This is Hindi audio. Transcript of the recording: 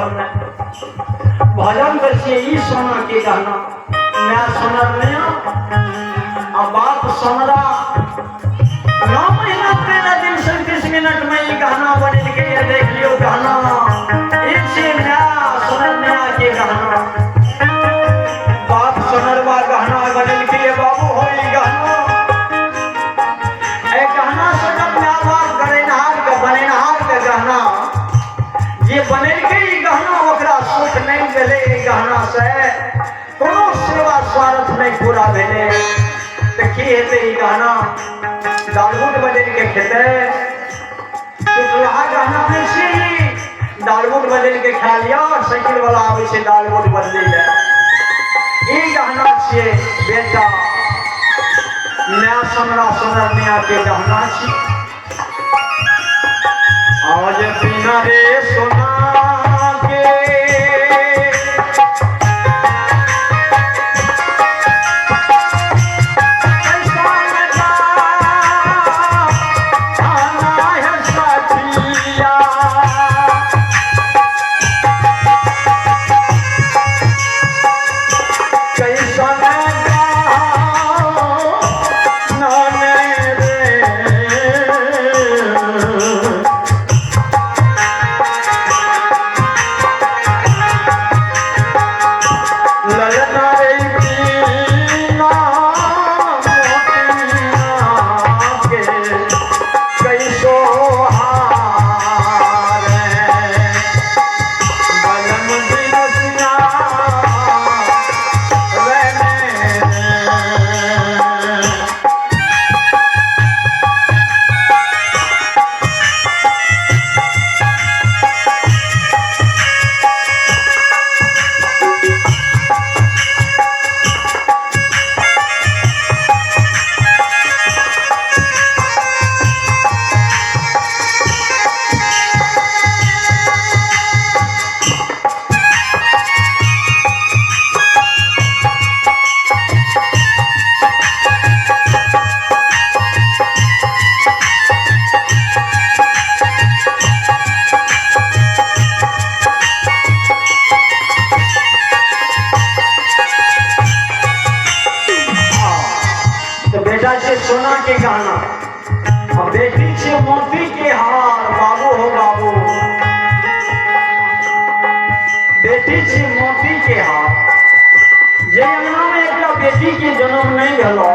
भजन में भजन दर्शिए ई सोना के गहना मैं सोनर नया अब बात सोनरा 9 महीना 13 दिन 37 मिनट में ये गहना बने के लिए देख लियो गहना इनसे नया सोनर नया के गहना बाप सोनरवा गहना बने के लिए बाबू हो ये गहना ए गहना सोनर नया बात बनेनहार के गहना ये बने के ही गहना ओकरा सुख नहीं मिले गहना से कोनो सेवा स्वार्थ नहीं पूरा भेले देखिए हेते ही गहना दालमोट बदल के खेते तो गहना में से दालमोट बदल के खा लिया साइकिल वाला आवे से दालमोट बदले ले ई गहना से बेटा नया सोनरा सोनर नया के गहना छी आज बिना रे सोना सोना के गहना और बेटी से मोती के हार बाबू हो बाबू बेटी से मोती के हार जे अंगना में एक बेटी के जन्म नहीं भेलो